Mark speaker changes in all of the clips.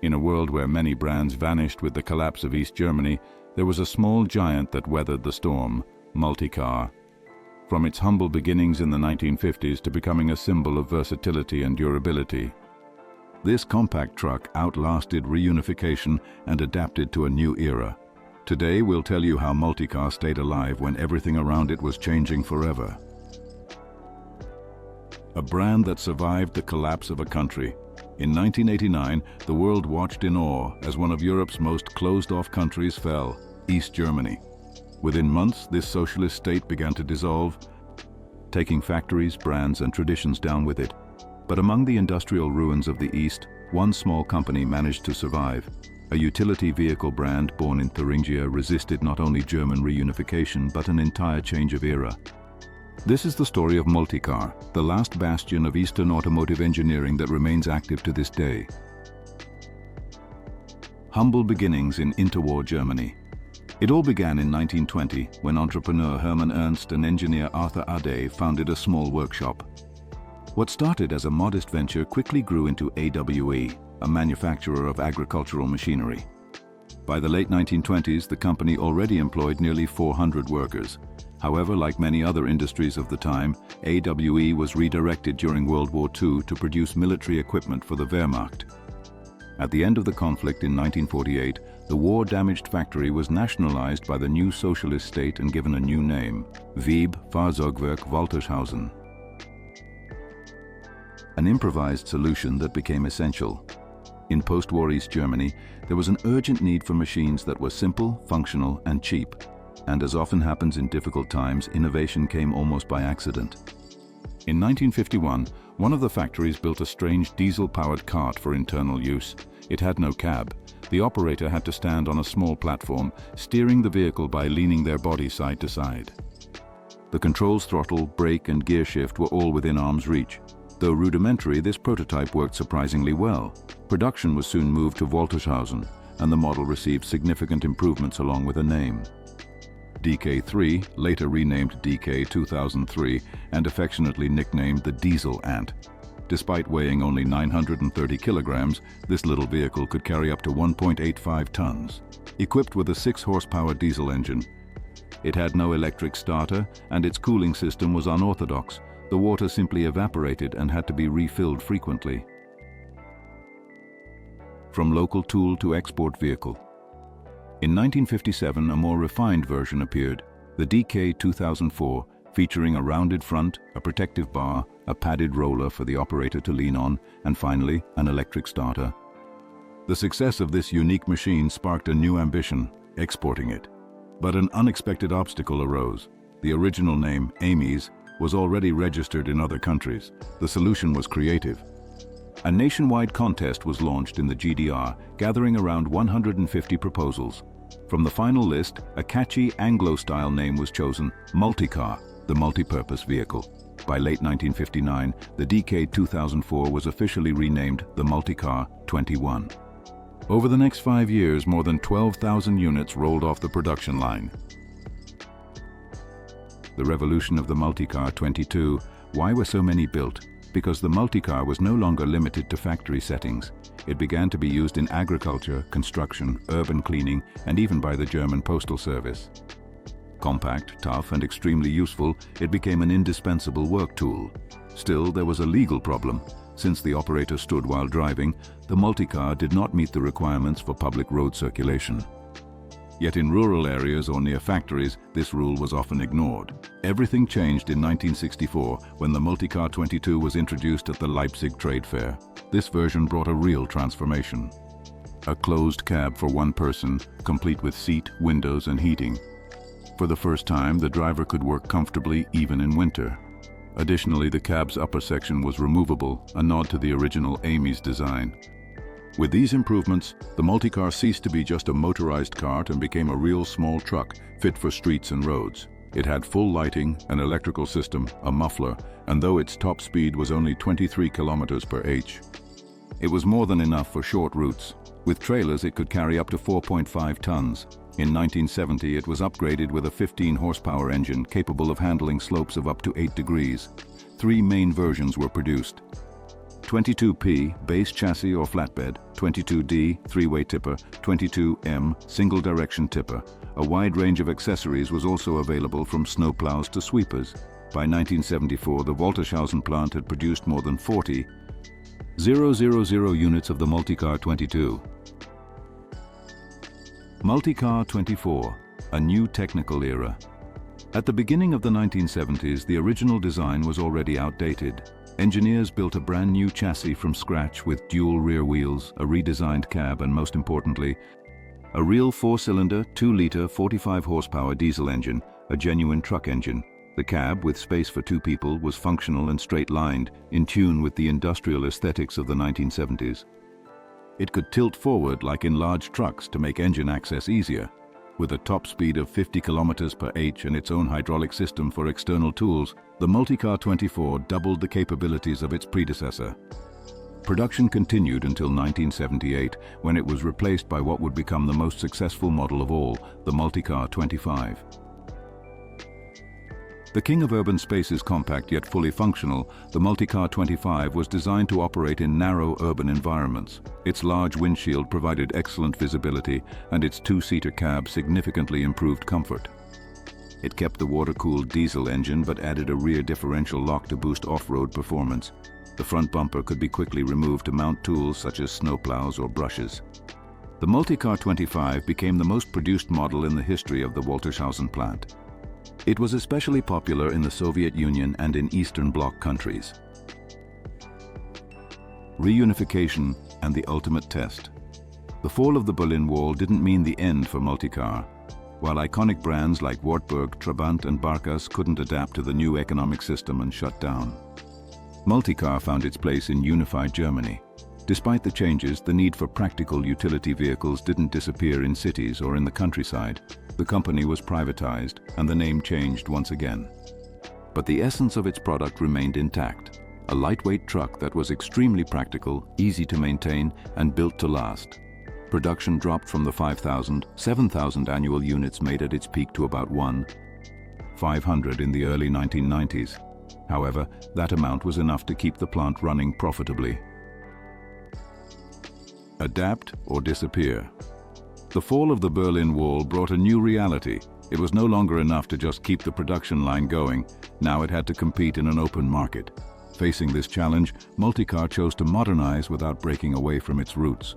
Speaker 1: In a world where many brands vanished with the collapse of East Germany, there was a small giant that weathered the storm, Multicar. From its humble beginnings in the 1950s to becoming a symbol of versatility and durability. This compact truck outlasted reunification and adapted to a new era. Today we'll tell you how Multicar stayed alive when everything around it was changing forever. A brand that survived the collapse of a country. In 1989, the world watched in awe as one of Europe's most closed-off countries fell, East Germany. Within months, this socialist state began to dissolve, taking factories, brands, and traditions down with it. But among the industrial ruins of the East, one small company managed to survive. A utility vehicle brand born in Thuringia resisted not only German reunification, but an entire change of era. This is the story of Multicar, the last bastion of Eastern automotive engineering that remains active to this day. Humble beginnings in interwar Germany. It all began in 1920 when entrepreneur Hermann Ernst and engineer Arthur Ade founded a small workshop. What started as a modest venture quickly grew into AWE, a manufacturer of agricultural machinery. By the late 1920s, the company already employed nearly 400 workers. However, like many other industries of the time, AWE was redirected during World War II to produce military equipment for the Wehrmacht. At the end of the conflict in 1948, the war-damaged factory was nationalized by the new socialist state and given a new name, Weib Fahrzeugwerk Waltershausen. An improvised solution that became essential. In post-war East Germany, there was an urgent need for machines that were simple, functional, and cheap. And as often happens in difficult times, innovation came almost by accident. In 1951, one of the factories built a strange diesel-powered cart for internal use. It had no cab. The operator had to stand on a small platform, steering the vehicle by leaning their body side to side. The controls, throttle, brake, and gear shift were all within arm's reach. Though rudimentary, this prototype worked surprisingly well. Production was soon moved to Waltershausen, and the model received significant improvements along with a name. DK3, later renamed DK 2003 and affectionately nicknamed the Diesel Ant. Despite weighing only 930 kilograms, this little vehicle could carry up to 1.85 tons. Equipped with a 6-horsepower diesel engine, it had no electric starter and its cooling system was unorthodox. The water simply evaporated and had to be refilled frequently. From local tool to export vehicle. In 1957, a more refined version appeared, the DK 2004, featuring a rounded front, a protective bar, a padded roller for the operator to lean on, and finally, an electric starter. The success of this unique machine sparked a new ambition, exporting it. But an unexpected obstacle arose. The original name, Amy's, was already registered in other countries. The solution was creative. A nationwide contest was launched in the GDR, gathering around 150 proposals. From the final list, a catchy Anglo-style name was chosen, Multicar, the multi-purpose vehicle. By late 1959, the DK 2004 was officially renamed the Multicar 21. Over the next 5 years, more than 12,000 units rolled off the production line. The revolution of the Multicar 22. Why were so many built? Because the Multicar was no longer limited to factory settings. It began to be used in agriculture, construction, urban cleaning, and even by the German postal service. Compact, tough, and extremely useful, it became an indispensable work tool. Still, there was a legal problem. Since the operator stood while driving, the Multicar did not meet the requirements for public road circulation. Yet in rural areas or near factories, this rule was often ignored. Everything changed in 1964 when the Multicar 22 was introduced at the Leipzig Trade Fair. This version brought a real transformation. A closed cab for one person, complete with seat, windows, and heating. For the first time, the driver could work comfortably even in winter. Additionally, the cab's upper section was removable, a nod to the original Amy's design. With these improvements, the Multicar ceased to be just a motorized cart and became a real small truck, fit for streets and roads. It had full lighting, an electrical system, a muffler, and though its top speed was only 23 kilometers per h, it was more than enough for short routes. With trailers, it could carry up to 4.5 tons. In 1970, it was upgraded with a 15-horsepower engine capable of handling slopes of up to 8 degrees. 3 main versions were produced. 22P, base chassis or flatbed, 22D, three-way tipper, 22M, single-direction tipper. A wide range of accessories was also available from snowplows to sweepers. By 1974, the Waltershausen plant had produced more than 40,000 units of the Multicar 22. Multicar 24, a new technical era. At the beginning of the 1970s, the original design was already outdated. Engineers built a brand new chassis from scratch with dual rear wheels, a redesigned cab, and most importantly, a real 4-cylinder, 2-liter, 45 horsepower diesel engine, a genuine truck engine. The cab, with space for 2 people, was functional and straight-lined, in tune with the industrial aesthetics of the 1970s. It could tilt forward like in large trucks to make engine access easier. With a top speed of 50 kilometers per h and its own hydraulic system for external tools, the Multicar 24 doubled the capabilities of its predecessor. Production continued until 1978, when it was replaced by what would become the most successful model of all, the Multicar 25. The king of urban spaces, compact yet fully functional, the Multicar 25 was designed to operate in narrow urban environments. Its large windshield provided excellent visibility, and its 2-seater cab significantly improved comfort. It kept the water-cooled diesel engine but added a rear differential lock to boost off-road performance. The front bumper could be quickly removed to mount tools such as snowplows or brushes. The Multicar 25 became the most produced model in the history of the Waltershausen plant. It was especially popular in the Soviet Union and in Eastern Bloc countries. Reunification and the ultimate test. The fall of the Berlin Wall didn't mean the end for Multicar. While iconic brands like Wartburg, Trabant and Barkas couldn't adapt to the new economic system and shut down, Multicar found its place in unified Germany. Despite the changes, the need for practical utility vehicles didn't disappear in cities or in the countryside. The company was privatized and the name changed once again. But the essence of its product remained intact. A lightweight truck that was extremely practical, easy to maintain, and built to last. Production dropped from the 7,000 annual units made at its peak to about 500 in the early 1990s. However, that amount was enough to keep the plant running profitably. Adapt or disappear. The fall of the Berlin Wall brought a new reality. It was no longer enough to just keep the production line going. Now it had to compete in an open market. Facing this challenge, Multicar chose to modernize without breaking away from its roots.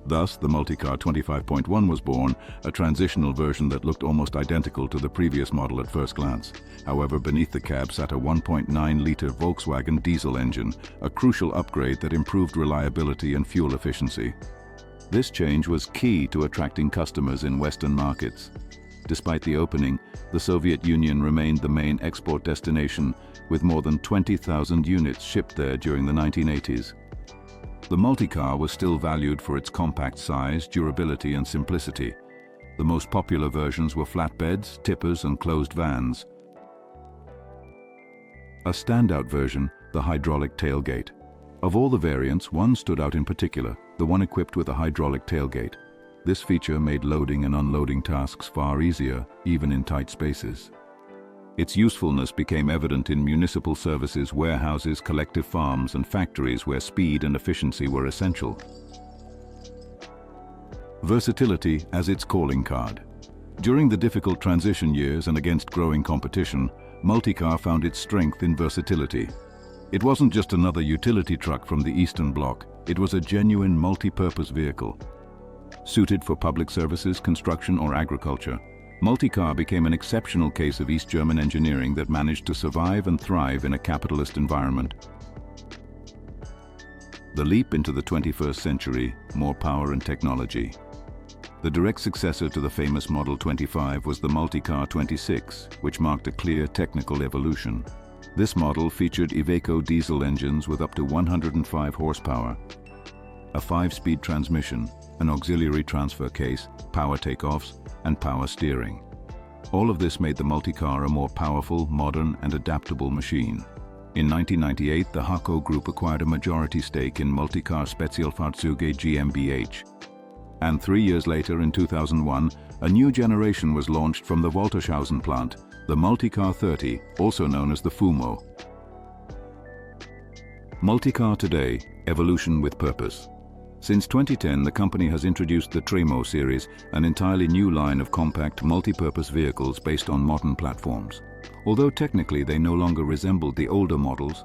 Speaker 1: Thus, the Multicar 25.1 was born, a transitional version that looked almost identical to the previous model at first glance. However, beneath the cab sat a 1.9-liter Volkswagen diesel engine, a crucial upgrade that improved reliability and fuel efficiency. This change was key to attracting customers in Western markets. Despite the opening, the Soviet Union remained the main export destination, with more than 20,000 units shipped there during the 1980s. The Multicar was still valued for its compact size, durability, and simplicity. The most popular versions were flatbeds, tippers, and closed vans. A standout version, the hydraulic tailgate. Of all the variants, one stood out in particular, the one equipped with a hydraulic tailgate. This feature made loading and unloading tasks far easier, even in tight spaces. Its usefulness became evident in municipal services, warehouses, collective farms, and factories where speed and efficiency were essential. Versatility as its calling card. During the difficult transition years and against growing competition, Multicar found its strength in versatility. It wasn't just another utility truck from the Eastern Bloc, it was a genuine multi-purpose vehicle. Suited for public services, construction, or agriculture, Multicar became an exceptional case of East German engineering that managed to survive and thrive in a capitalist environment. The leap into the 21st century, more power and technology. The direct successor to the famous Model 25 was the Multicar 26, which marked a clear technical evolution. This model featured Iveco diesel engines with up to 105 horsepower, a 5-speed transmission, an auxiliary transfer case, power takeoffs, and power steering. All of this made the Multicar a more powerful, modern, and adaptable machine. In 1998, the Hako Group acquired a majority stake in Multicar Spezialfahrzeuge GmbH. And 3 years later, in 2001, a new generation was launched from the Waltershausen plant, the Multicar 30, also known as the Fumo. Multicar today, evolution with purpose. Since 2010, the company has introduced the Tremo series, an entirely new line of compact, multi-purpose vehicles based on modern platforms. Although technically they no longer resembled the older models,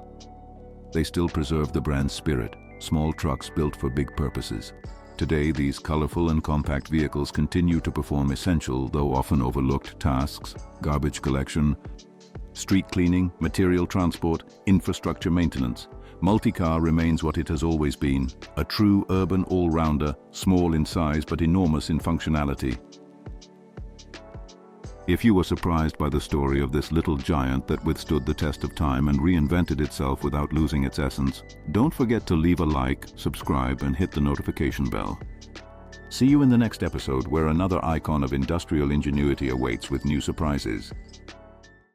Speaker 1: they still preserve the brand's spirit, small trucks built for big purposes. Today, these colorful and compact vehicles continue to perform essential, though often overlooked, tasks: garbage collection, street cleaning, material transport, infrastructure maintenance. Multicar remains what it has always been, a true urban all-rounder, small in size but enormous in functionality. If you were surprised by the story of this little giant that withstood the test of time and reinvented itself without losing its essence, don't forget to leave a like, subscribe, and hit the notification bell. See you in the next episode, where another icon of industrial ingenuity awaits with new surprises.